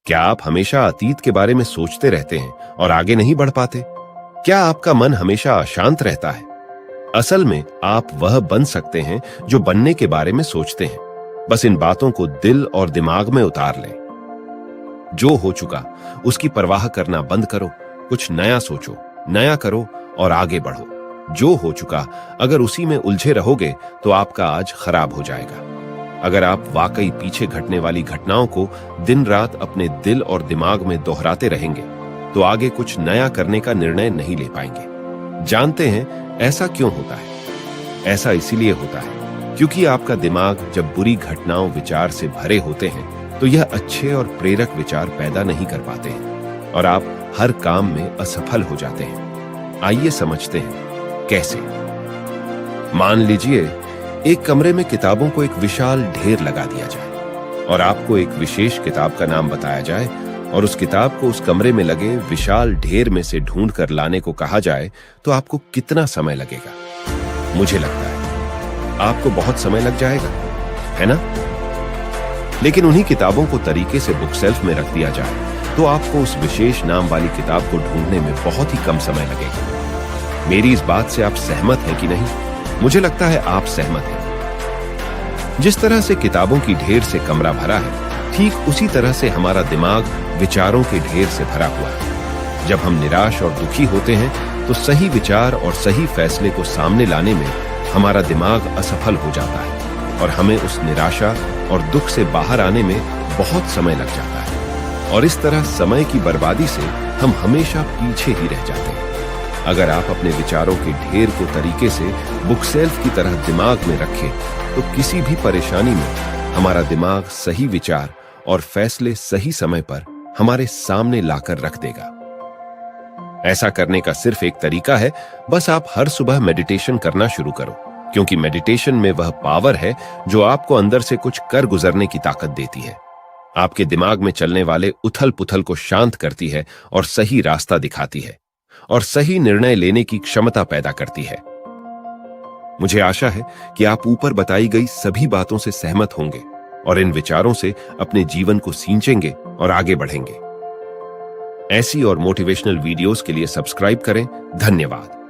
क्या आप हमेशा अतीत के बारे में सोचते रहते हैं और आगे नहीं बढ़ पाते? क्या आपका मन हमेशा अशांत रहता है? असल में आप वह बन सकते हैं जो बनने के बारे में सोचते हैं। बस इन बातों को दिल और दिमाग में उतार लें। जो हो चुका उसकी परवाह करना बंद करो, कुछ नया सोचो, नया करो और आगे बढ़ो। जो हो चुका अगर उसी में उलझे रहोगे तो आपका आज खराब हो जाएगा। अगर आप वाकई पीछे घटने वाली घटनाओं को दिन रात अपने दिल और दिमाग में दोहराते रहेंगे तो आगे कुछ नया करने का निर्णय नहीं ले पाएंगे। जानते हैं ऐसा क्यों होता है? ऐसा इसीलिए होता है क्योंकि आपका दिमाग जब बुरी घटनाओं विचार से भरे होते हैं तो यह अच्छे और प्रेरक विचार पैदा नहीं कर पाते हैं और आप हर काम में असफल हो जाते हैं। आइए समझते हैं कैसे। मान लीजिए एक कमरे में किताबों को एक विशाल ढेर लगा दिया जाए और आपको एक विशेष किताब का नाम बताया जाए और उस किताब को उस कमरे में लगे विशाल ढेर में से ढूंढ कर लाने को कहा जाए तो आपको कितना समय लगेगा? मुझे लगता है आपको बहुत समय लग जाएगा, है ना? लेकिन उन्हीं किताबों को तरीके से बुक सेल्फ में रख दिया जाए तो आपको उस विशेष नाम वाली किताब को ढूंढने में बहुत ही कम समय लगेगा। मेरी इस बात से आप सहमत हैं कि नहीं? मुझे लगता है आप सहमत हैं। जिस तरह से किताबों की ढेर से कमरा भरा है, ठीक उसी तरह से हमारा दिमाग विचारों के ढेर से भरा हुआ है। जब हम निराश और दुखी होते हैं तो सही विचार और सही फैसले को सामने लाने में हमारा दिमाग असफल हो जाता है और हमें उस निराशा और दुख से बाहर आने में बहुत समय लग जाता है और इस तरह समय की बर्बादी से हम हमेशा पीछे ही रह जाते हैं। अगर आप अपने विचारों के ढेर को तरीके से बुक सेल्फ की तरह दिमाग में रखें तो किसी भी परेशानी में हमारा दिमाग सही विचार और फैसले सही समय पर हमारे सामने लाकर रख देगा। ऐसा करने का सिर्फ एक तरीका है, बस आप हर सुबह मेडिटेशन करना शुरू करो, क्योंकि मेडिटेशन में वह पावर है जो आपको अंदर से कुछ कर गुजरने की ताकत देती है। आपके दिमाग में चलने वाले उथल पुथल को शांत करती है और सही रास्ता दिखाती है और सही निर्णय लेने की क्षमता पैदा करती है। मुझे आशा है कि आप ऊपर बताई गई सभी बातों से सहमत होंगे और इन विचारों से अपने जीवन को सींचेंगे और आगे बढ़ेंगे। ऐसी और मोटिवेशनल वीडियोस के लिए सब्सक्राइब करें। धन्यवाद।